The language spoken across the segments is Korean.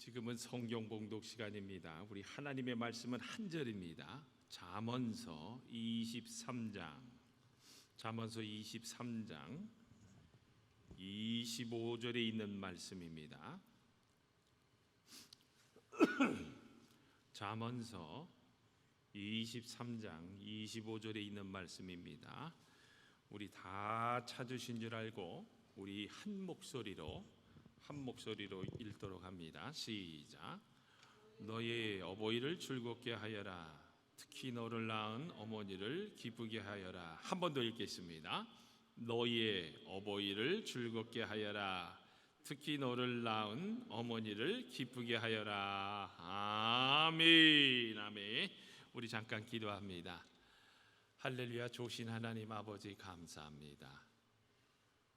지금은 성경 봉독 시간입니다. 우리 하나님의 말씀은 한 절입니다. 잠언서 23장 25절에 있는 말씀입니다. 잠언서 23장 25절에 있는 말씀입니다. 우리 다 찾으신 줄 알고 우리 한 목소리로 읽도록 합니다. 시작. 너의 어버이를 즐겁게 하여라. 특히 너를 낳은 어머니를 기쁘게 하여라. 한 번 더 읽겠습니다. 너의 어버이를 즐겁게 하여라. 특히 너를 낳은 어머니를 기쁘게 하여라. 아멘. 아멘. 우리 잠깐 기도합니다. 할렐루야. 좋으신 하나님 아버지 감사합니다.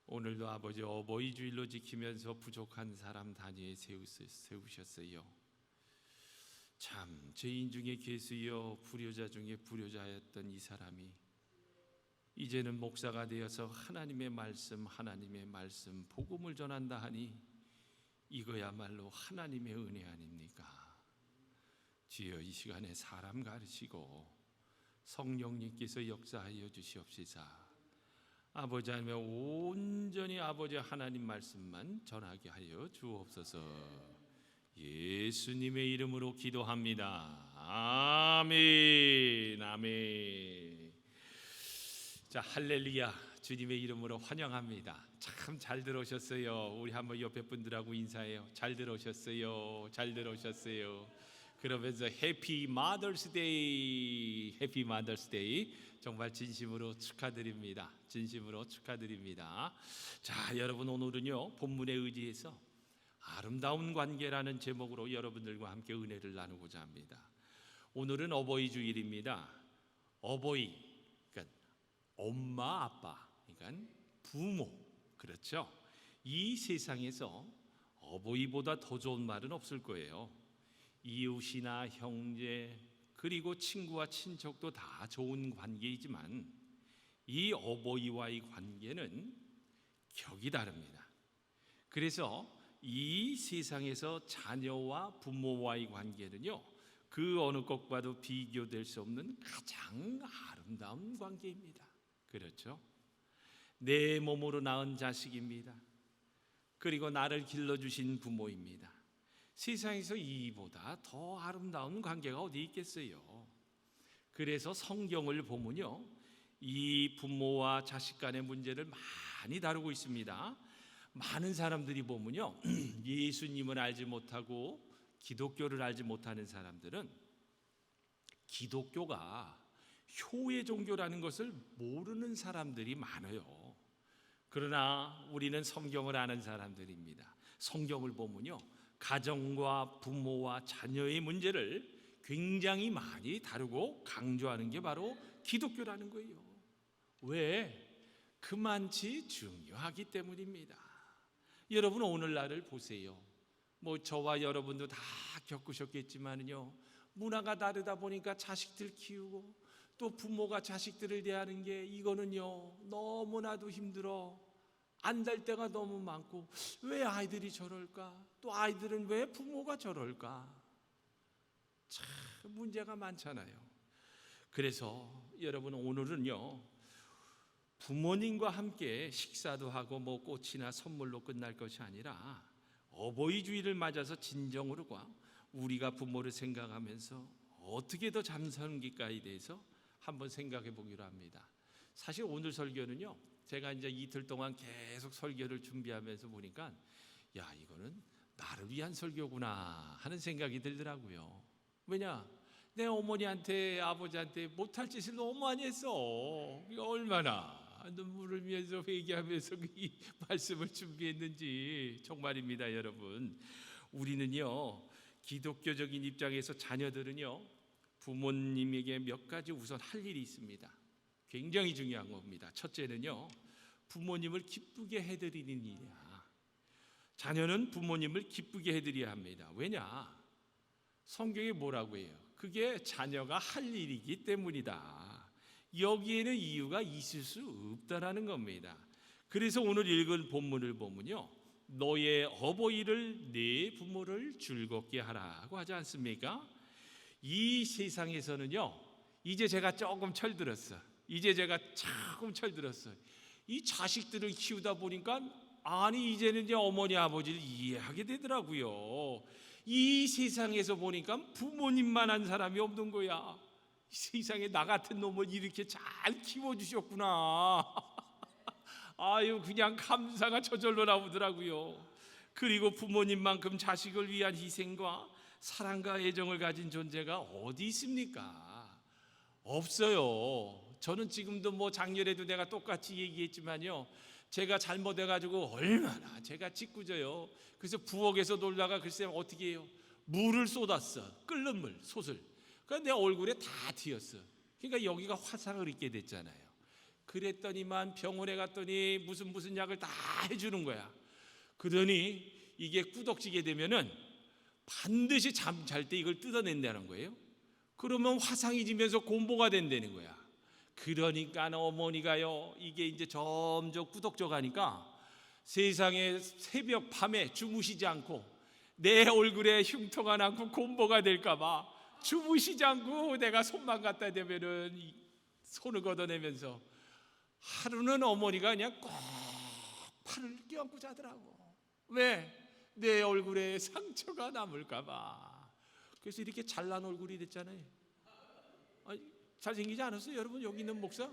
오늘도 아버지 어버이 주일로 지키면서 부족한 사람 단위에 세우셨어요. 참 죄인 중에 괴수여 불효자 중에 불효자였던 이 사람이 이제는 목사가 되어서 하나님의 말씀 복음을 전한다 하니 이거야말로 하나님의 은혜 아닙니까? 주여 이 시간에 사람 가르치고 성령님께서 역사하여 주시옵시사. 아버지 하나님 온전히 아버지 하나님 말씀만 전하게 하여 주옵소서. 예수님의 이름으로 기도합니다. 아멘. 아멘. 자, 할렐루야. 주님의 이름으로 환영합니다. 참 잘 들어오셨어요. 우리 한번 옆에 분들하고 인사해요. 잘 들어오셨어요. 잘 들어오셨어요. 그러면서 해피 마더스 데이, 해피 마더스 데이 정말 진심으로 축하드립니다. 진심으로 축하드립니다. 자, 여러분 오늘은요 본문에 의지해서 아름다운 관계라는 제목으로 여러분들과 함께 은혜를 나누고자 합니다. 오늘은 어버이 주일입니다. 어버이, 그러니까 엄마, 아빠, 그러니까 부모, 그렇죠? 이 세상에서 어버이보다 더 좋은 말은 없을 거예요. 이웃이나 형제 그리고 친구와 친척도 다 좋은 관계이지만 이 어버이와의 관계는 격이 다릅니다. 그래서 이 세상에서 자녀와 부모와의 관계는요 그 어느 것과도 비교될 수 없는 가장 아름다운 관계입니다. 그렇죠? 내 몸으로 낳은 자식입니다. 그리고 나를 길러주신 부모입니다. 세상에서 이보다 더 아름다운 관계가 어디 있겠어요? 그래서 성경을 보면요 이 부모와 자식 간의 문제를 많이 다루고 있습니다. 많은 사람들이 보면요 예수님을 알지 못하고 기독교를 알지 못하는 사람들은 기독교가 효의 종교라는 것을 모르는 사람들이 많아요. 그러나 우리는 성경을 아는 사람들입니다. 성경을 보면요 가정과 부모와 자녀의 문제를 굉장히 많이 다루고 강조하는 게 바로 기독교라는 거예요. 왜? 그만치 중요하기 때문입니다. 여러분 오늘날을 보세요. 뭐 저와 여러분도 다 겪으셨겠지만요 문화가 다르다 보니까 자식들 키우고 또 부모가 자식들을 대하는 게 이거는요 너무나도 힘들어. 안 될 때가 너무 많고 왜 아이들이 저럴까? 또 아이들은 왜 부모가 저럴까? 참 문제가 많잖아요. 그래서 여러분 오늘은요 부모님과 함께 식사도 하고 뭐 꽃이나 선물로 끝날 것이 아니라 어버이 주일을 맞아서 진정으로 우리가 부모를 생각하면서 어떻게 더 잘 섬길까에 대해서 한번 생각해 보기로 합니다. 사실 오늘 설교는요 제가 이제 이틀 동안 계속 설교를 준비하면서 보니까 야 이거는 나를 위한 설교구나 하는 생각이 들더라고요. 왜냐? 내 어머니한테 아버지한테 못할 짓을 너무 많이 했어. 얼마나 눈물을 흘리면서 회개하면서 이 말씀을 준비했는지 정말입니다. 여러분 우리는요 기독교적인 입장에서 자녀들은요 부모님에게 몇 가지 우선 할 일이 있습니다. 굉장히 중요한 겁니다. 첫째는요 부모님을 기쁘게 해드리는 일이야. 자녀는 부모님을 기쁘게 해드려야 합니다. 왜냐? 성경에 뭐라고 해요? 그게 자녀가 할 일이기 때문이다. 여기에는 이유가 있을 수 없다라는 겁니다. 그래서 오늘 읽은 본문을 보면요 너의 어버이를 네 부모를 즐겁게 하라고 하지 않습니까? 이 세상에서는요, 이제 제가 조금 철들었어. 이 자식들을 키우다 보니까 아니 이제는 이제 어머니 아버지를 이해하게 되더라고요. 이 세상에서 보니까 부모님만한 사람이 없는 거야. 이 세상에 나 같은 놈을 이렇게 잘 키워주셨구나. 아유, 그냥 감사가 저절로 나오더라고요. 그리고 부모님만큼 자식을 위한 희생과 사랑과 애정을 가진 존재가 어디 있습니까? 없어요. 저는 지금도 뭐 작년에도 내가 똑같이 얘기했지만요, 제가 잘못해가지고 얼마나 제가 짓궂어요. 그래서 부엌에서 놀다가 글쎄 어떻게 해요? 물을 쏟았어. 끓는 물, 솥을. 그러니까 내 얼굴에 다 튀었어. 그러니까 여기가 화상을 입게 됐잖아요. 그랬더니만 병원에 갔더니 무슨 약을 다 해주는 거야. 그러니 이게 꾸덕지게 되면은 반드시 잠 잘 때 이걸 뜯어낸다는 거예요. 그러면 화상이 지면서 곰보가 된다는 거야. 그러니까 어머니가요, 이게 이제 점점 꾸덕져 가니까 세상에 새벽 밤에 주무시지 않고 내 얼굴에 흉터가 나고 곰보가 될까봐 주무시지 않고 내가 손만 갖다 대면은 손을 걷어내면서 하루는 어머니가 그냥 꼭 팔을 껴안고 자더라고. 왜? 내 얼굴에 상처가 남을까봐. 그래서 이렇게 잘난 얼굴이 됐잖아요. 아니, 잘생기지 않았어요? 여러분 여기 있는 목사?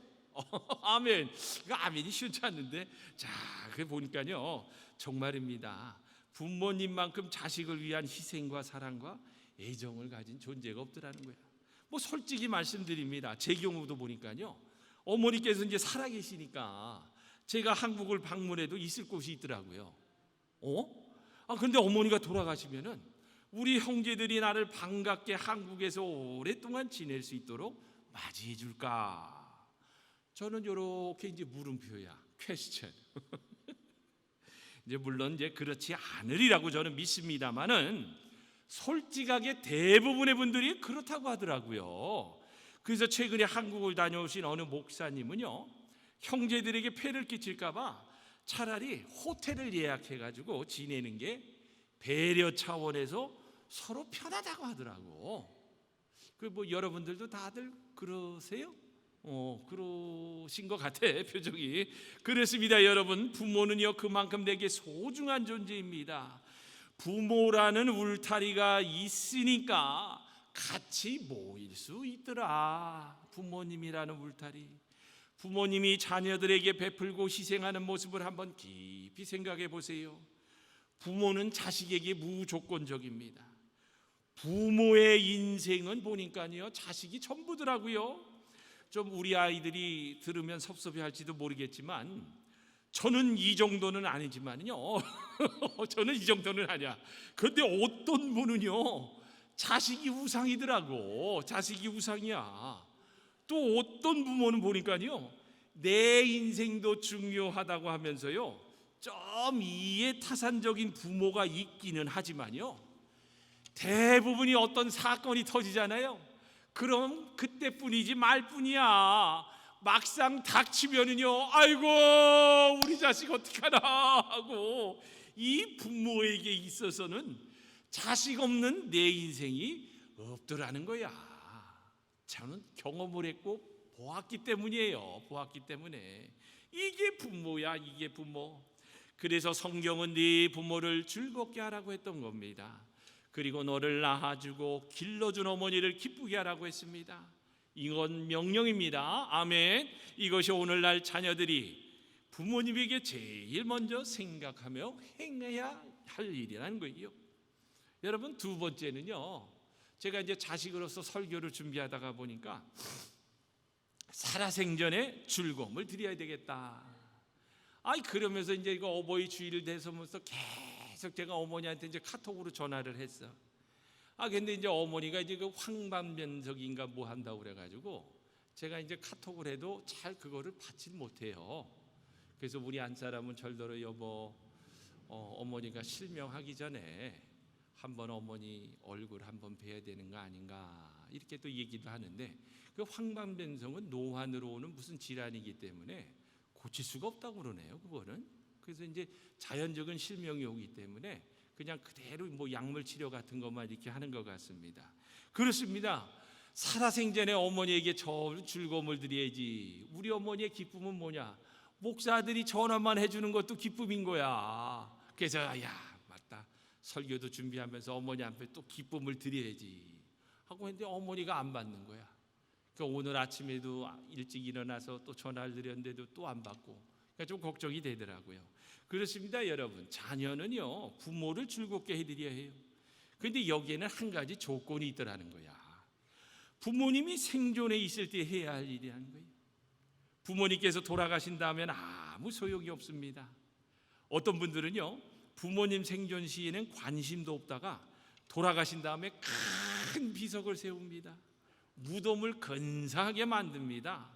아멘. 그 아멘이 쉽지 않는데, 자, 그 보니까요 정말입니다. 부모님만큼 자식을 위한 희생과 사랑과 애정을 가진 존재가 없더라는 거예요. 뭐 솔직히 말씀드립니다. 제 경우도 보니까요, 어머니께서 이제 살아계시니까 제가 한국을 방문해도 있을 곳이 있더라고요. 근데 어머니가 돌아가시면은 우리 형제들이 나를 반갑게 한국에서 오랫동안 지낼 수 있도록 맞이해 줄까? 저는 이렇게 이제 물음표야, 퀘스천. 이제 물론 이제 그렇지 않으리라고 저는 믿습니다만은 솔직하게 대부분의 분들이 그렇다고 하더라고요. 그래서 최근에 한국을 다녀오신 어느 목사님은요, 형제들에게 폐를 끼칠까봐 차라리 호텔을 예약해가지고 지내는 게 배려 차원에서 서로 편하다고 하더라고. 그 뭐 여러분들도 다들 그러세요? 그러신 것 같아, 표정이. 그렇습니다, 여러분. 부모는요 그만큼 내게 소중한 존재입니다. 부모라는 울타리가 있으니까 같이 모일 수 있더라. 부모님이라는 울타리. 부모님이 자녀들에게 베풀고 희생하는 모습을 한번 깊이 생각해 보세요. 부모는 자식에게 무조건적입니다. 부모의 인생은 보니까요 자식이 전부더라고요. 좀 우리 아이들이 들으면 섭섭해할지도 모르겠지만 저는 이 정도는 아니지만요. 저는 이 정도는 아니야. 그런데 어떤 분은요 자식이 우상이더라고. 자식이 우상이야. 또 어떤 부모는 보니까요 내 인생도 중요하다고 하면서요 좀 이해타산적인 부모가 있기는 하지만요 대부분이 어떤 사건이 터지잖아요. 그럼 그때뿐이지 말뿐이야. 막상 닥치면은요 아이고 우리 자식 어떡하나 하고 이 부모에게 있어서는 자식 없는 내 인생이 없더라는 거야. 저는 경험을 했고 보았기 때문이에요. 보았기 때문에 이게 부모야, 이게 부모. 그래서 성경은 네 부모를 즐겁게 하라고 했던 겁니다. 그리고 너를 낳아주고 길러준 어머니를 기쁘게 하라고 했습니다. 이건 명령입니다. 아멘. 이것이 오늘날 자녀들이 부모님에게 제일 먼저 생각하며 행해야 할 일이라는 거예요. 여러분, 두 번째는요, 제가 이제 자식으로서 설교를 준비하다가 보니까 살아생전에 즐거움을 드려야 되겠다. 그러면서 이제 이거 어버이 주일 되서면서 계속 제가 어머니한테 이제 카톡으로 전화를 했어. 근데 이제 어머니가 이제 그 황반변석인가 뭐 한다고 그래가지고 제가 이제 카톡을 해도 잘 그거를 받질 못해요. 그래서 우리 안 사람은 절더러 여보, 어머니가 실명하기 전에 한번 어머니 얼굴 한번 뵈야 되는 거 아닌가 이렇게 또 얘기도 하는데 그 황반변성은 노환으로 오는 무슨 질환이기 때문에 고칠 수가 없다고 그러네요. 그거는 그래서 이제 자연적인 실명이 오기 때문에 그냥 그대로 뭐 약물 치료 같은 것만 이렇게 하는 것 같습니다. 그렇습니다. 살아생전에 어머니에게 저 즐거움을 드려야지. 우리 어머니의 기쁨은 뭐냐? 목사들이 전화만 해주는 것도 기쁨인 거야. 그래서 야 맞다, 설교도 준비하면서 어머니 앞에 또 기쁨을 드려야지 하고 했는데 어머니가 안 받는 거야. 그러니까 오늘 아침에도 일찍 일어나서 또 전화를 드렸는데도 또 안 받고, 그러니까 좀 걱정이 되더라고요. 그렇습니다, 여러분. 자녀는요 부모를 즐겁게 해드려야 해요. 그런데 여기에는 한 가지 조건이 있더라는 거야. 부모님이 생존에 있을 때 해야 할 일이라는 거예요. 부모님께서 돌아가신 다음엔 아무 소용이 없습니다. 어떤 분들은요 부모님 생존 시에는 관심도 없다가 돌아가신 다음에 큰 비석을 세웁니다. 무덤을 근사하게 만듭니다.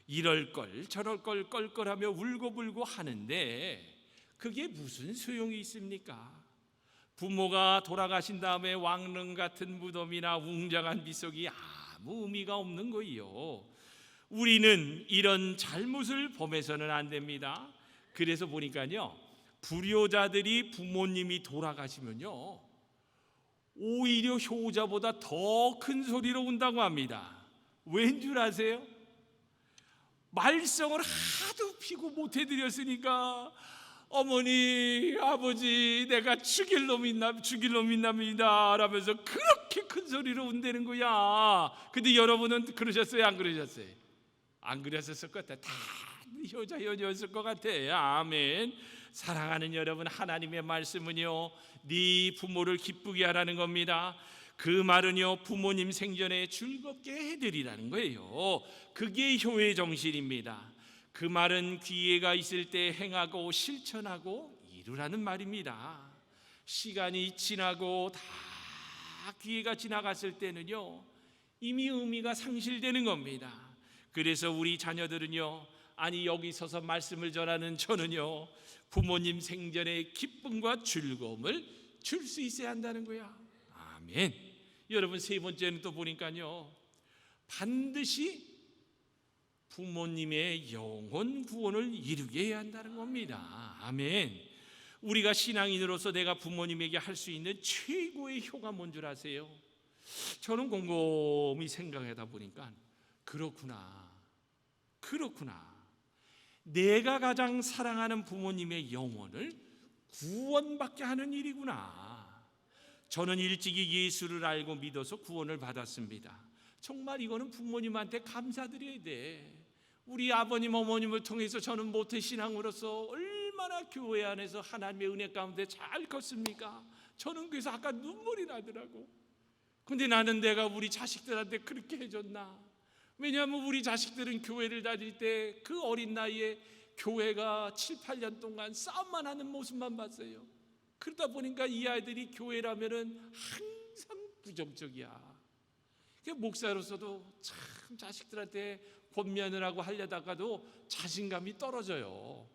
이럴 걸 저럴 걸 껄껄하며 울고불고 하는데 그게 무슨 소용이 있습니까? 부모가 돌아가신 다음에 왕릉 같은 무덤이나 웅장한 비석이 아무 의미가 없는 거예요. 우리는 이런 잘못을 범해서는 안 됩니다. 그래서 보니까요 불효자들이 부모님이 돌아가시면요 오히려 효자보다 더 큰 소리로 운다고 합니다. 왠 줄 아세요? 말썽을 하도 피고 못 해드렸으니까 어머니 아버지 내가 죽일 놈 있납니다 라면서 그렇게 큰 소리로 운다는 거야. 근데 여러분은 그러셨어요? 안 그러셨어요? 안 그랬었을 것 같아. 다 효자 효녀였을 것 같아. 아멘. 사랑하는 여러분, 하나님의 말씀은요 네 부모를 기쁘게 하라는 겁니다. 그 말은요 부모님 생전에 즐겁게 해드리라는 거예요. 그게 효의 정신입니다. 그 말은 기회가 있을 때 행하고 실천하고 이루라는 말입니다. 시간이 지나고 다 기회가 지나갔을 때는요 이미 의미가 상실되는 겁니다. 그래서 우리 자녀들은요, 아니 여기 서서 말씀을 전하는 저는요 부모님 생전의 기쁨과 즐거움을 줄 수 있어야 한다는 거야. 아멘. 여러분, 세 번째는 또 보니까요 반드시 부모님의 영혼 구원을 이루게 해야 한다는 겁니다. 아멘. 우리가 신앙인으로서 내가 부모님에게 할 수 있는 최고의 효가 뭔 줄 아세요? 저는 곰곰이 생각하다 보니까 그렇구나. 내가 가장 사랑하는 부모님의 영혼을 구원받게 하는 일이구나. 저는 일찍이 예수를 알고 믿어서 구원을 받았습니다. 정말 이거는 부모님한테 감사드려야 돼. 우리 아버님 어머님을 통해서 저는 모태신앙으로서 얼마나 교회 안에서 하나님의 은혜 가운데 잘 컸습니까? 저는 그래서 아까 눈물이 나더라고. 근데 나는 내가 우리 자식들한테 그렇게 해줬나? 왜냐하면 우리 자식들은 교회를 다닐 때 그 어린 나이에 교회가 7, 8년 동안 싸움만 하는 모습만 봤어요. 그러다 보니까 이 아이들이 교회라면은 항상 부정적이야. 목사로서도 참 자식들한테 권면을 하고 하려다가도 자신감이 떨어져.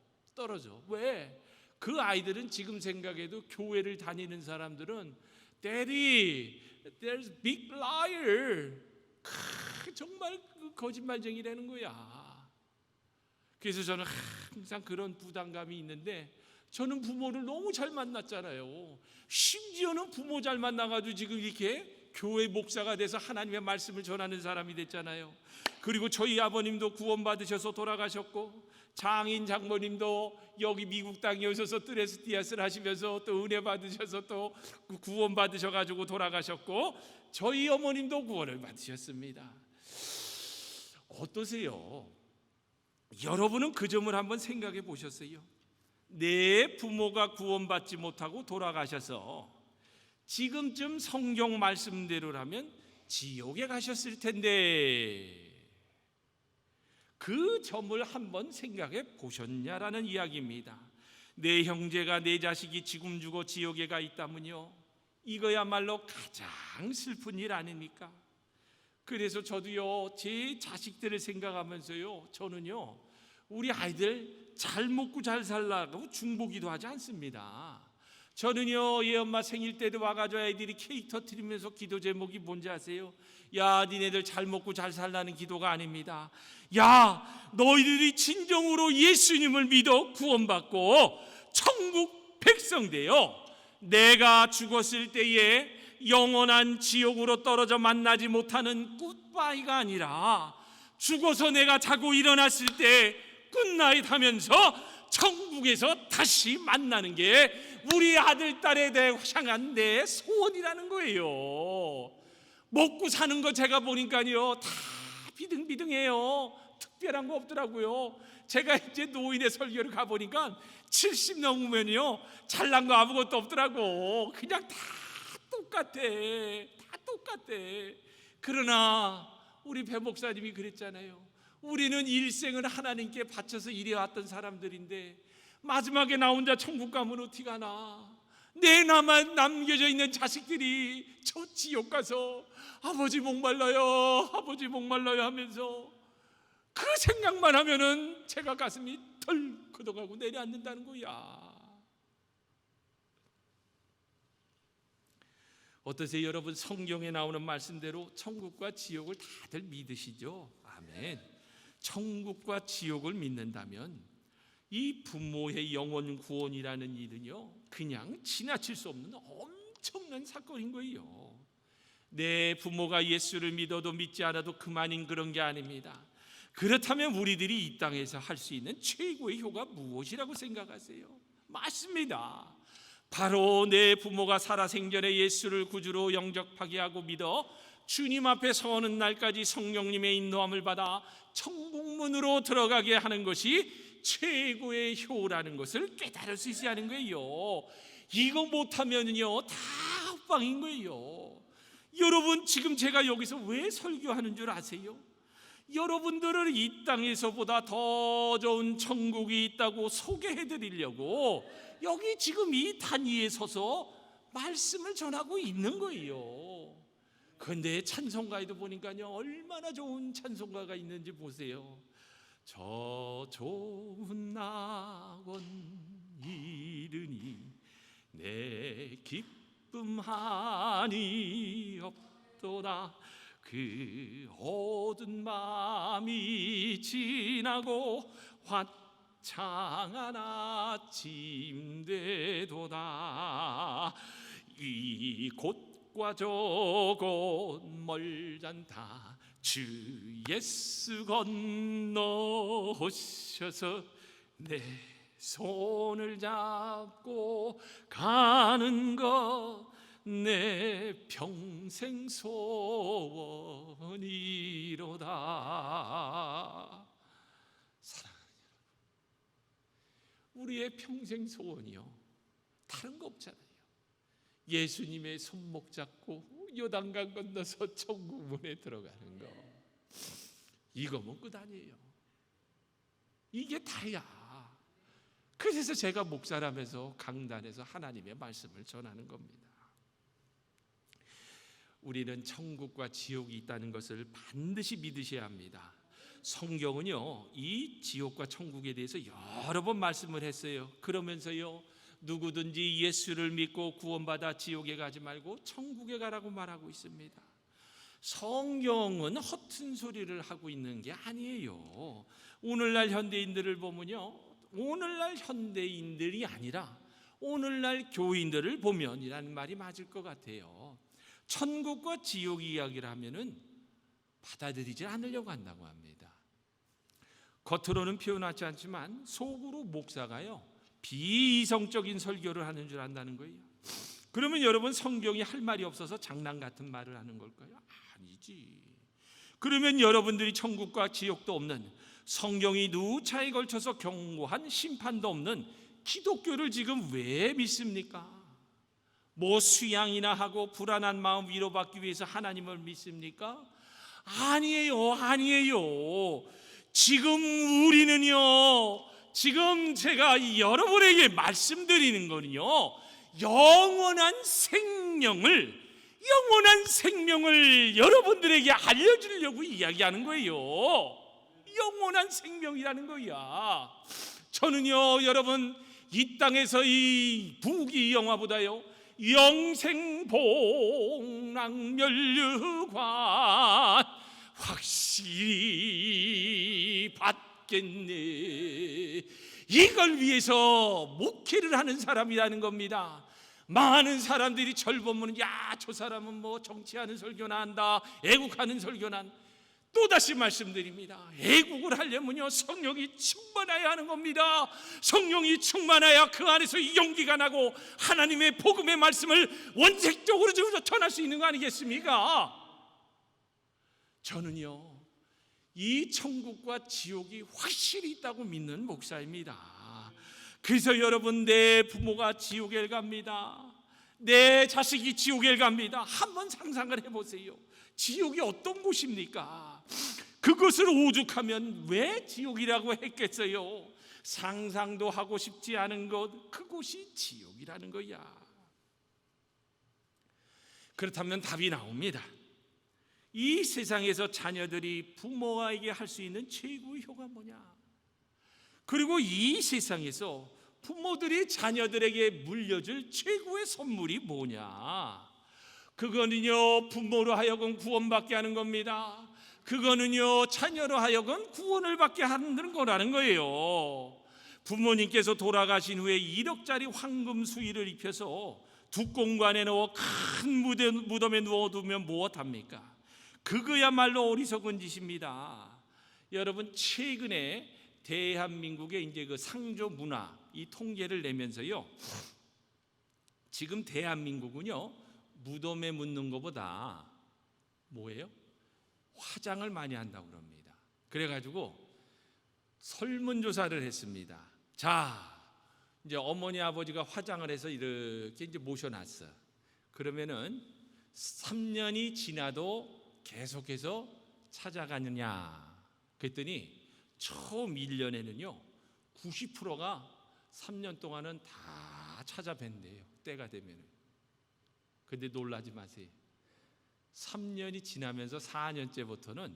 왜? 그 아이들은 지금 생각해도 교회를 다니는 사람들은 Daddy, there's big liar. 정말 거짓말쟁이라는 거야. 그래서 저는 항상 그런 부담감이 있는데, 저는 부모를 너무 잘 만났잖아요. 심지어는 부모 잘 만나가지고 지금 이렇게 교회 목사가 돼서 하나님의 말씀을 전하는 사람이 됐잖아요. 그리고 저희 아버님도 구원받으셔서 돌아가셨고, 장인 장모님도 여기 미국 땅에 오셔서 트레스티아스를 하시면서 또 은혜 받으셔서 또 구원 받으셔가지고 돌아가셨고, 저희 어머님도 구원을 받으셨습니다. 어떠세요? 여러분은 그 점을 한번 생각해 보셨어요? 내 부모가 구원받지 못하고 돌아가셔서 지금쯤 성경 말씀대로라면 지옥에 가셨을 텐데 그 점을 한번 생각해 보셨냐라는 이야기입니다. 내 형제가 내 자식이 지금 죽어 지옥에 가 있다면요, 이거야말로 가장 슬픈 일 아닙니까? 그래서 저도요 제 자식들을 생각하면서요 저는요 우리 아이들 잘 먹고 잘 살라고 중보기도 하지 않습니다. 저는요 얘 엄마 생일 때도 와가지고 애들이 케이크 터뜨리면서 기도 제목이 뭔지 아세요? 야 니네들 잘 먹고 잘 살라는 기도가 아닙니다. 야 너희들이 진정으로 예수님을 믿어 구원받고 천국 백성 되어 내가 죽었을 때에 영원한 지옥으로 떨어져 만나지 못하는 굿바이가 아니라 죽어서 내가 자고 일어났을 때 굿나잇 하면서 천국에서 다시 만나는 게 우리 아들, 딸에 대해 향한 내 소원이라는 거예요. 먹고 사는 거 제가 보니까요 다 비등비등해요. 특별한 거 없더라고요. 제가 이제 노인의 설교를 가보니까 70 넘으면요 잘난 거 아무것도 없더라고. 그냥 다 똑같아. 다 똑같아. 그러나 우리 배 목사님이 그랬잖아요. 우리는 일생을 하나님께 바쳐서 일해왔던 사람들인데 마지막에 나 혼자 천국 가면 어떻게 가나. 내 나만 남겨져 있는 자식들이 저 지옥 가서 아버지 목말라요, 아버지 목말라요 하면서 그 생각만 하면은 제가 가슴이 덜커덕하고 내려앉는다는 거야. 어떠세요 여러분? 성경에 나오는 말씀대로 천국과 지옥을 다들 믿으시죠? 아멘. 천국과 지옥을 믿는다면 이 부모의 영원 구원이라는 일은요 그냥 지나칠 수 없는 엄청난 사건인 거예요. 내 부모가 예수를 믿어도 믿지 않아도 그만인 그런 게 아닙니다. 그렇다면 우리들이 이 땅에서 할 수 있는 최고의 효가 무엇이라고 생각하세요? 맞습니다. 바로 내 부모가 살아생전에 예수를 구주로 영접하게 하고 믿어 주님 앞에 서는 날까지 성령님의 인도함을 받아 천국문으로 들어가게 하는 것이 최고의 효라는 것을 깨달을 수 있어야 하는 거예요. 이거 못하면요 다 헛방인 거예요. 여러분 지금 제가 여기서 왜 설교하는 줄 아세요? 여러분들을 이 땅에서보다 더 좋은 천국이 있다고 소개해드리려고 여기 지금 이 단위에 서서 말씀을 전하고 있는 거예요. 그런데 찬송가에도 보니까요 얼마나 좋은 찬송가가 있는지 보세요. 저 좋은 낙원 이르니 내 기쁨 한이 없도다. 그 어두운 밤이 지나고 화창한 아침 되도다. 이곳과 저곳 멀잖다. 주 예수 건너오셔서 내 손을 잡고 가는 것 내 평생 소원이로다. 사랑하는 여러분, 우리의 평생 소원이요 다른 거 없잖아요. 예수님의 손목 잡고 요단강 건너서 천국문에 들어가는 거, 이거면 끝 아니에요. 이게 다야. 그래서 제가 목사라면서 강단에서 하나님의 말씀을 전하는 겁니다. 우리는 천국과 지옥이 있다는 것을 반드시 믿으셔야 합니다. 성경은요 이 지옥과 천국에 대해서 여러 번 말씀을 했어요. 그러면서요 누구든지 예수를 믿고 구원받아 지옥에 가지 말고 천국에 가라고 말하고 있습니다. 성경은 허튼 소리를 하고 있는 게 아니에요. 오늘날 현대인들을 보면요, 오늘날 현대인들이 아니라 오늘날 교인들을 보면이라는 말이 맞을 것 같아요. 천국과 지옥 이야기를 하면은 받아들이지 않으려고 한다고 합니다. 겉으로는 표현하지 않지만 속으로 목사가요 비이성적인 설교를 하는 줄 안다는 거예요. 그러면 여러분 성경이 할 말이 없어서 장난 같은 말을 하는 걸까요? 아니지. 그러면 여러분들이 천국과 지옥도 없는, 성경이 누차에 걸쳐서 경고한 심판도 없는 기독교를 지금 왜 믿습니까? 뭐 수양이나 하고 불안한 마음 위로받기 위해서 하나님을 믿습니까? 아니에요, 아니에요. 지금 우리는요, 지금 제가 여러분에게 말씀드리는 거는요, 영원한 생명을 여러분들에게 알려주려고 이야기하는 거예요. 영원한 생명이라는 거야. 저는요 여러분 이 땅에서 이 부귀 영화보다요 영생복락면류관 확실히 받겠네. 이걸 위해서 목회를 하는 사람이라는 겁니다. 많은 사람들이 절 보면 야, 저 사람은 뭐 정치하는 설교나 한다, 애국하는 설교나 한다. 또다시 말씀드립니다. 애국을 하려면요, 성령이 충만해야 하는 겁니다. 성령이 충만해야 그 안에서 용기가 나고 하나님의 복음의 말씀을 원색적으로 전할 수 있는 거 아니겠습니까? 저는요, 이 천국과 지옥이 확실히 있다고 믿는 목사입니다. 그래서 여러분, 내 부모가 지옥에 갑니다. 내 자식이 지옥에 갑니다. 한번 상상을 해보세요. 지옥이 어떤 곳입니까? 그것을 오죽하면 왜 지옥이라고 했겠어요? 상상도 하고 싶지 않은 것, 그곳이 지옥이라는 거야. 그렇다면 답이 나옵니다. 이 세상에서 자녀들이 부모에게 할 수 있는 최고의 효가 뭐냐? 그리고 이 세상에서 부모들이 자녀들에게 물려줄 최고의 선물이 뭐냐? 그거는요, 부모로 하여금 구원받게 하는 겁니다. 그거는요, 자녀로 하여금 구원을 받게 하는 거라는 거예요. 부모님께서 돌아가신 후에 1억짜리 황금 수의를 입혀서 둑공간에 넣어 큰 무덤에 누워두면 무엇합니까? 그거야말로 어리석은 짓입니다. 여러분, 최근에 대한민국의 이제 그 상조 문화 이 통계를 내면서요, 지금 대한민국은요, 무덤에 묻는 것보다 뭐예요? 화장을 많이 한다고 그럽니다. 그래가지고 설문조사를 했습니다. 자, 이제 어머니 아버지가 화장을 해서 이렇게 이제 모셔놨어. 그러면은 3년이 지나도 계속해서 찾아가느냐? 그랬더니 처음 1년에는요 90%가 3년 동안은 다 찾아뵌대요. 때가 되면은. 근데 놀라지 마세요. 3년이 지나면서 4년째부터는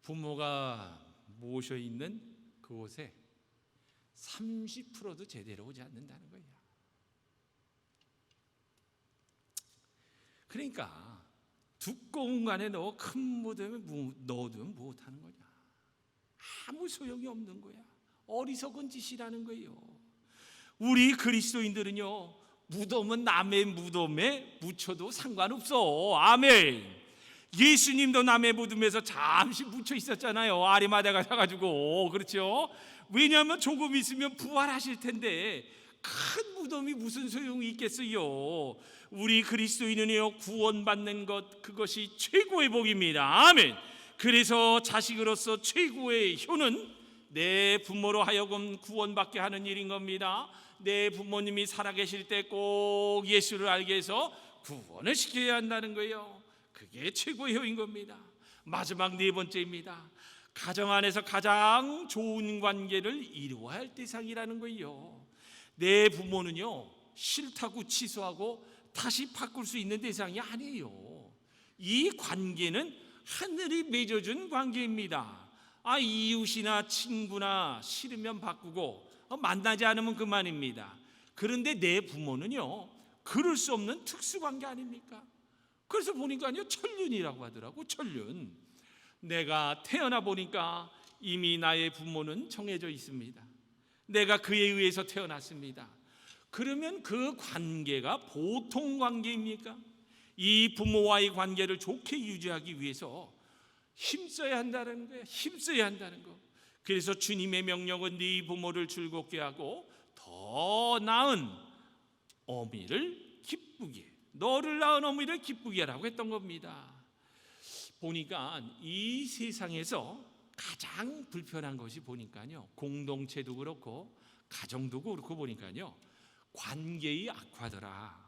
부모가 모셔 있는 그곳에 30%도 제대로 오지 않는다는 거야. 그러니까 두꺼운 간에 넣어 큰 무덤에 넣어두면 못하는 거냐? 아무 소용이 없는 거야. 어리석은 짓이라는 거예요. 우리 그리스도인들은요, 무덤은 남의 무덤에 묻혀도 상관없어. 아멘. 예수님도 남의 무덤에서 잠시 묻혀 있었잖아요. 아리마다가 사가지고. 그렇죠? 왜냐하면 조금 있으면 부활하실 텐데 큰 무덤이 무슨 소용이 있겠어요? 우리 그리스도인은요, 구원받는 것, 그것이 최고의 복입니다. 아멘. 그래서 자식으로서 최고의 효는 내 부모로 하여금 구원받게 하는 일인 겁니다. 내 부모님이 살아계실 때 꼭 예수를 알게 해서 구원을 시켜야 한다는 거예요. 그게 최고의 효인 겁니다. 마지막 네 번째입니다. 가정 안에서 가장 좋은 관계를 이루어야 할 대상이라는 거예요. 내 부모는요, 싫다고 취소하고 다시 바꿀 수 있는 대상이 아니에요. 이 관계는 하늘이 맺어준 관계입니다. 이웃이나 친구나 싫으면 바꾸고 만나지 않으면 그만입니다. 그런데 내 부모는요, 그럴 수 없는 특수관계 아닙니까? 그래서 보니까요, 천륜이라고 하더라고. 천륜. 내가 태어나 보니까 이미 나의 부모는 정해져 있습니다. 내가 그에 의해서 태어났습니다. 그러면 그 관계가 보통 관계입니까? 이 부모와의 관계를 좋게 유지하기 위해서 힘써야 한다는 거예요. 힘써야 한다는 거. 그래서 주님의 명령은 네 부모를 즐겁게 하고 더 나은 어미를 기쁘게, 너를 낳은 어미를 기쁘게 하라고 했던 겁니다. 보니까 이 세상에서 가장 불편한 것이 보니까요, 공동체도 그렇고 가정도 그렇고 보니까요, 관계의 악화더라.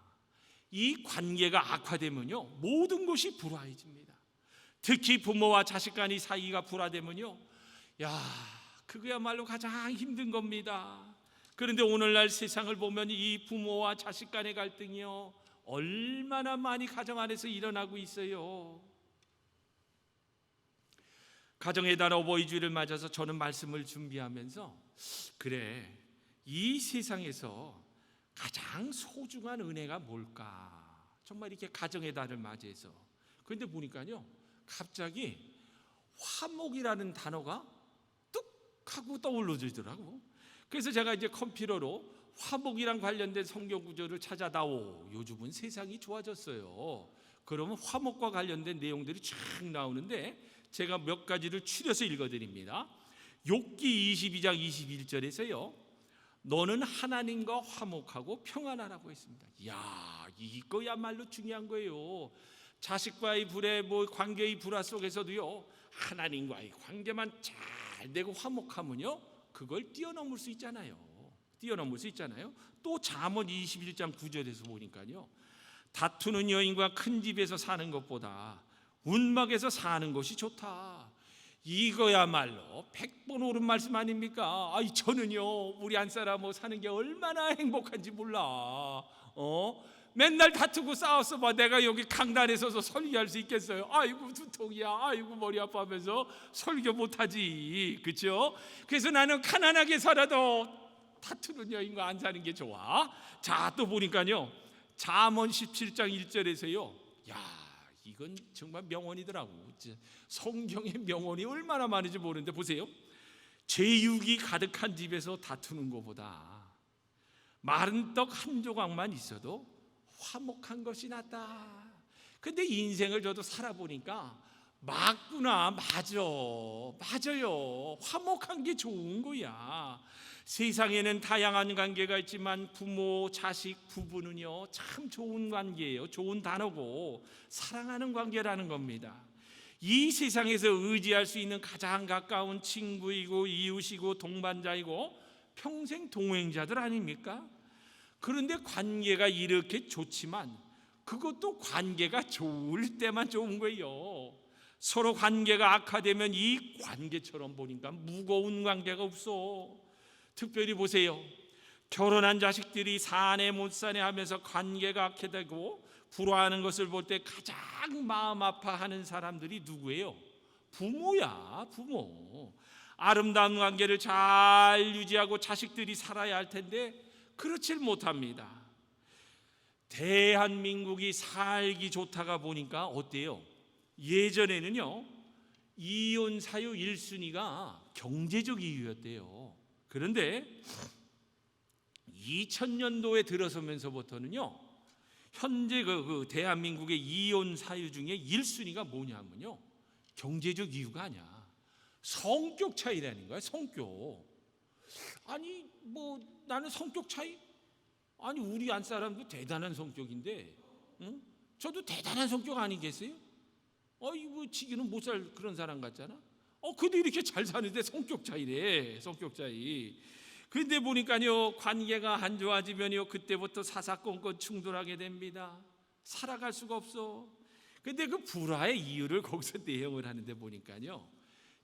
이 관계가 악화되면요, 모든 것이 불화해집니다. 특히 부모와 자식 간의 사이가 불화되면요, 그거야말로 가장 힘든 겁니다. 그런데 오늘날 세상을 보면 이 부모와 자식 간의 갈등이요, 얼마나 많이 가정 안에서 일어나고 있어요. 가정의 달 어버이주일을 맞아서 저는 말씀을 준비하면서 그래, 이 세상에서 가장 소중한 은혜가 뭘까? 정말 이렇게 가정의 달을 맞이해서. 그런데 보니까요, 갑자기 화목이라는 단어가 뚝 하고 떠올라지더라고. 그래서 제가 이제 컴퓨터로 화목이랑 관련된 성경 구절을 찾아다오. 요즘은 세상이 좋아졌어요. 그러면 화목과 관련된 내용들이 쫙 나오는데 제가 몇 가지를 추려서 읽어드립니다. 욥기 22장 21절에서요, 너는 하나님과 화목하고 평안하라고 했습니다. 이야, 이거야말로 중요한 거예요. 자식과의 불의 관계의 불화 속에서도요, 하나님과의 관계만 잘 되고 화목하면요, 그걸 뛰어넘을 수 있잖아요. 뛰어넘을 수 있잖아요. 또 잠언 21장 9절에서 보니까요, 다투는 여인과 큰 집에서 사는 것보다 운막에서 사는 것이 좋다. 이거야말로 100번 옳은 말씀 아닙니까? 저는요, 우리 한 사람 사는 게 얼마나 행복한지 몰라. 맨날 다투고 싸워서 내가 여기 강단에 서서 설교할 수 있겠어요? 아이고 두통이야, 아이고 머리 아파 하면서 설교 못하지, 그렇죠? 그래서 나는 가난하게 살아도 다투는 여인과 안 사는 게 좋아. 자, 또 보니까요, 잠언 17장 1절에서요, 야, 이건 정말 명언이더라고. 성경의 명언이 얼마나 많은지 모르는데 보세요. 제육이 가득한 집에서 다투는 것보다 마른 떡 한 조각만 있어도 화목한 것이 낫다. 근데 인생을 저도 살아보니까 맞구나. 맞아요. 화목한 게 좋은 거야. 세상에는 다양한 관계가 있지만 부모, 자식, 부부는요, 참 좋은 관계예요. 좋은 단어고 사랑하는 관계라는 겁니다. 이 세상에서 의지할 수 있는 가장 가까운 친구이고 이웃이고 동반자이고 평생 동행자들 아닙니까? 그런데 관계가 이렇게 좋지만 그것도 관계가 좋을 때만 좋은 거예요. 서로 관계가 악화되면 이 관계처럼 보니까 무거운 관계가 없어. 특별히 보세요. 결혼한 자식들이 사내 못 사내 하면서 관계가 악화되고 불화하는 것을 볼 때 가장 마음 아파하는 사람들이 누구예요? 부모야, 부모. 아름다운 관계를 잘 유지하고 자식들이 살아야 할 텐데 그렇질 못합니다. 대한민국이 살기 좋다가 보니까 어때요? 예전에는요, 이혼 사유 1순위가 경제적 이유였대요. 그런데 2000년도에 들어서면서부터는요, 현재 그 대한민국의 이혼 사유 중에 1순위가 뭐냐면요, 경제적 이유가 아니야. 성격 차이라는 거야. 성격. 아니 나는 성격 차이? 아니 우리 안 사람도 대단한 성격인데, 응? 저도 대단한 성격 아니겠어요? 이거 지기는 못 살 그런 사람 같잖아. 근데 이렇게 잘 사는데 성격 차이래. 성격 차이. 그런데 보니까요, 관계가 안 좋아지면요, 그때부터 사사건건 충돌하게 됩니다. 살아갈 수가 없어. 근데 그 불화의 이유를 거기서 내용을 하는데 보니까요,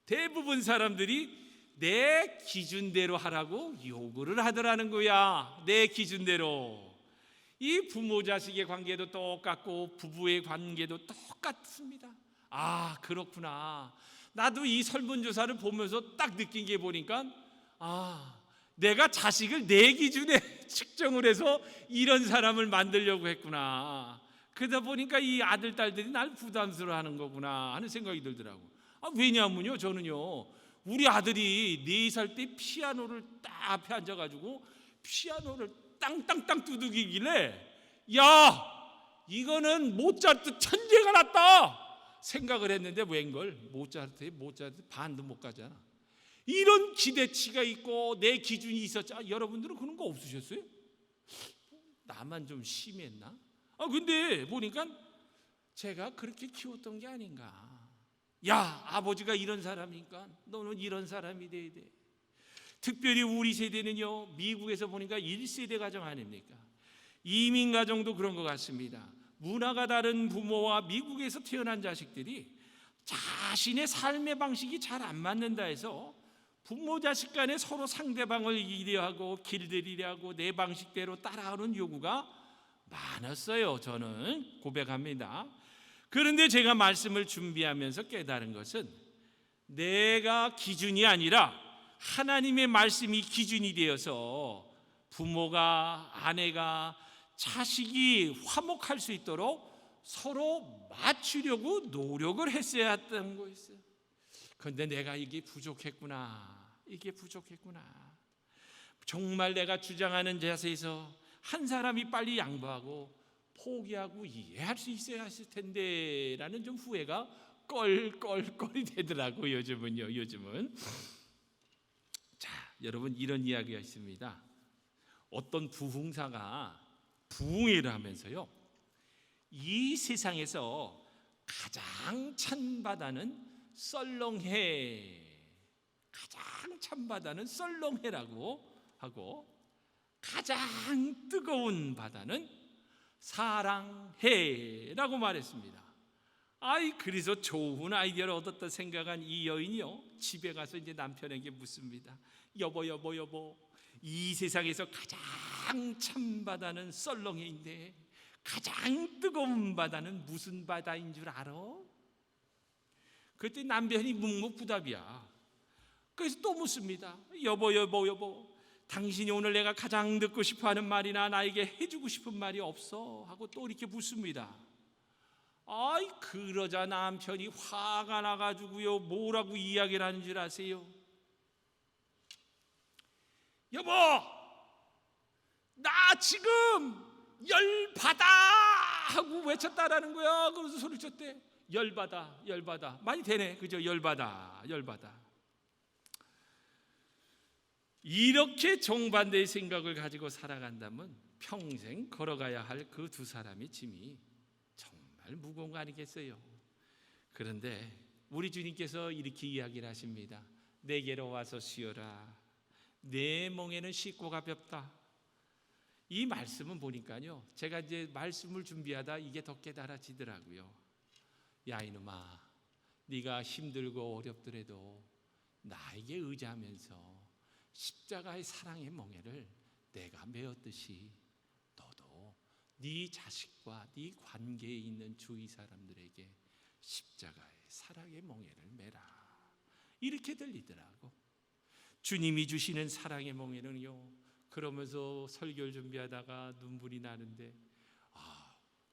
대부분 사람들이 내 기준대로 하라고 요구를 하더라는 거야. 내 기준대로. 이 부모 자식의 관계도 똑같고 부부의 관계도 똑같습니다. 그렇구나. 나도 이 설문조사를 보면서 딱 느낀 게 보니까 내가 자식을 내 기준에 측정을 해서 이런 사람을 만들려고 했구나. 그러다 보니까 이 아들 딸들이 날 부담스러워하는 거구나 하는 생각이 들더라고. 왜냐하면요, 저는요, 우리 아들이 4살 때 피아노를 딱 앞에 앉아가지고 피아노를 땅땅땅 두들기길래, 야, 이거는 모차르트 천재가 났다 생각을 했는데 웬걸 모차르트 반도 못 가잖아. 이런 기대치가 있고 내 기준이 있었지. 여러분들은 그런 거 없으셨어요? 나만 좀 심했나? 근데 보니까 제가 그렇게 키웠던 게 아닌가. 야, 아버지가 이런 사람이니까 너는 이런 사람이 돼야 돼. 특별히 우리 세대는요, 미국에서 보니까 1세대 가정 아닙니까? 이민 가정도 그런 것 같습니다. 문화가 다른 부모와 미국에서 태어난 자식들이 자신의 삶의 방식이 잘 안 맞는다 해서 부모 자식 간에 서로 상대방을 이해하고 길들이려고 내 방식대로 따라하는 요구가 많았어요. 저는 고백합니다. 그런데 제가 말씀을 준비하면서 깨달은 것은 내가 기준이 아니라 하나님의 말씀이 기준이 되어서 부모가, 아내가, 자식이 화목할 수 있도록 서로 맞추려고 노력을 했어야 했던 거였어요. 그런데 내가 이게 부족했구나. 이게 부족했구나. 정말 내가 주장하는 자세에서 한 사람이 빨리 양보하고 포기하고 이해할 수 있어야 했을 텐데 라는 좀 후회가 껄껄껄이 되더라고요. 요즘은. 자, 여러분, 이런 이야기가 있습니다. 어떤 부흥사가 부흥회를 하면서요, 이 세상에서 가장 찬바다는 썰렁해, 가장 찬바다는 썰렁해라고 하고, 가장 뜨거운 바다는 사랑해라고 말했습니다. 그래서 좋은 아이디어를 얻었다 생각한 이 여인이요, 집에 가서 이제 남편에게 묻습니다. 여보, 이 세상에서 가장 찬 바다는 썰렁해인데 가장 뜨거운 바다는 무슨 바다인 줄 알아? 그때 남편이 묵묵부답이야. 그래서 또 묻습니다. 여보, 당신이 오늘 내가 가장 듣고 싶어하는 말이나 나에게 해주고 싶은 말이 없어? 하고 또 이렇게 묻습니다. 그러자 남편이 화가 나가지고요, 뭐라고 이야기를 하는 줄 아세요? 여보, 나 지금 열받아 하고 외쳤다라는 거야. 그래서 소리를 쳤대. 열받아. 많이 되네, 그죠? 열받아. 이렇게 정반대의 생각을 가지고 살아간다면 평생 걸어가야 할 그 두 사람의 짐이 정말 무거운 거 아니겠어요? 그런데 우리 주님께서 이렇게 이야기를 하십니다. 내게로 와서 쉬어라. 내 멍에는 쉽고 가볍다. 이 말씀은 보니까요, 제가 이제 말씀을 준비하다 이게 더 깨달아지더라고요. 야, 이놈아, 네가 힘들고 어렵더라도 나에게 의지하면서 십자가의 사랑의 멍에를 내가 메었듯이 너도 네 자식과 네 관계에 있는 주위 사람들에게 십자가의 사랑의 멍에를 메라. 이렇게 들리더라고. 주님이 주시는 사랑의 멍에는요, 그러면서 설교를 준비하다가 눈물이 나는데,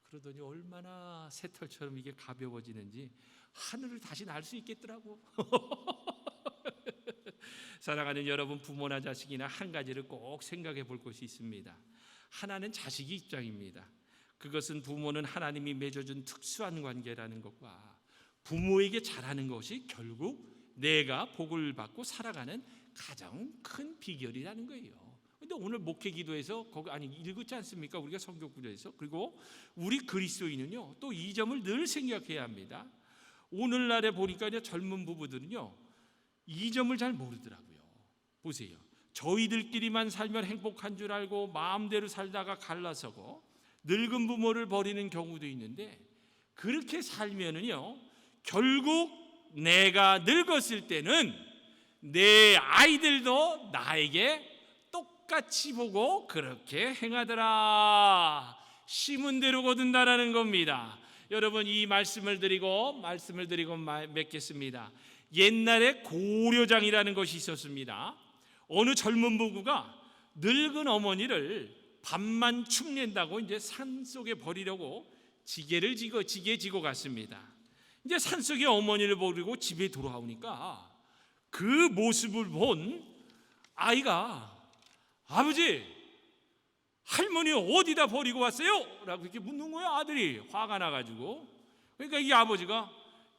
그러더니 얼마나 새털처럼 이게 가벼워지는지 하늘을 다시 날 수 있겠더라고. 사랑하는 여러분, 부모나 자식이나 한 가지를 꼭 생각해 볼 것이 있습니다. 하나는 자식의 입장입니다. 그것은 부모는 하나님이 맺어준 특수한 관계라는 것과 부모에게 잘하는 것이 결국 내가 복을 받고 살아가는 가장 큰 비결이라는 거예요. 근데 오늘 목회 기도에서 읽었지 않습니까? 우리가 성경 구절에서. 그리고 우리 그리스도인은요, 또 이 점을 늘 생각해야 합니다. 오늘날에 보니까 젊은 부부들은요, 이 점을 잘 모르더라고요. 보세요. 저희들끼리만 살면 행복한 줄 알고 마음대로 살다가 갈라서고 늙은 부모를 버리는 경우도 있는데, 그렇게 살면은요, 결국 내가 늙었을 때는 내 아이들도 나에게 똑같이 보고 그렇게 행하더라. 심은 대로 거둔다라는 겁니다. 여러분, 이 말씀을 드리고 맺겠습니다. 옛날에 고려장이라는 것이 있었습니다. 어느 젊은 부부가 늙은 어머니를 밤만 축낸다고 이제 산속에 버리려고 지게 지고 갔습니다. 이제 산속에 어머니를 버리고 집에 돌아오니까 그 모습을 본 아이가, 아버지, 할머니 어디다 버리고 왔어요? 라고 이렇게 묻는 거예요. 아들이 화가 나가지고. 그러니까 이 아버지가,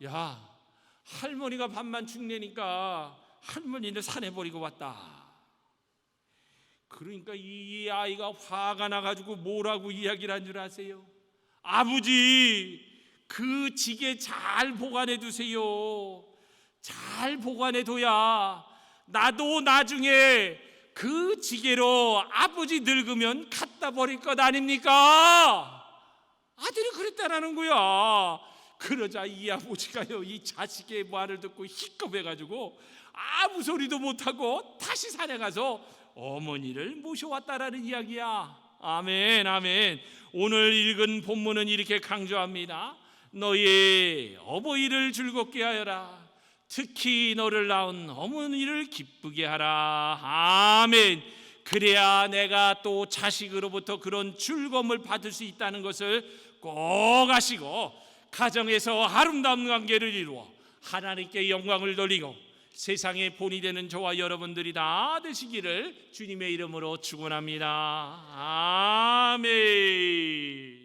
야, 할머니가 밤만 축내니까 할머니를 산에 버리고 왔다. 그러니까 이 아이가 화가 나가지고 뭐라고 이야기를 한 줄 아세요? 아버지, 그 지게 잘 보관해 두세요. 잘 보관해 둬야 나도 나중에 그 지게로 아버지 늙으면 갖다 버릴 것 아닙니까? 아들이 그랬다라는 거야. 그러자 이 아버지가요, 이 자식의 말을 듣고 희겁해가지고 아무 소리도 못하고 다시 산에 가서 어머니를 모셔왔다라는 이야기야. 아멘, 아멘. 오늘 읽은 본문은 이렇게 강조합니다. 너의 어버이를 즐겁게 하여라. 특히 너를 낳은 어머니를 기쁘게 하라. 아멘. 그래야 내가 또 자식으로부터 그런 즐거움을 받을 수 있다는 것을 꼭 아시고 가정에서 아름다운 관계를 이루어 하나님께 영광을 돌리고 세상의 본이 되는 저와 여러분들이 다 되시기를 주님의 이름으로 축원합니다. 아멘.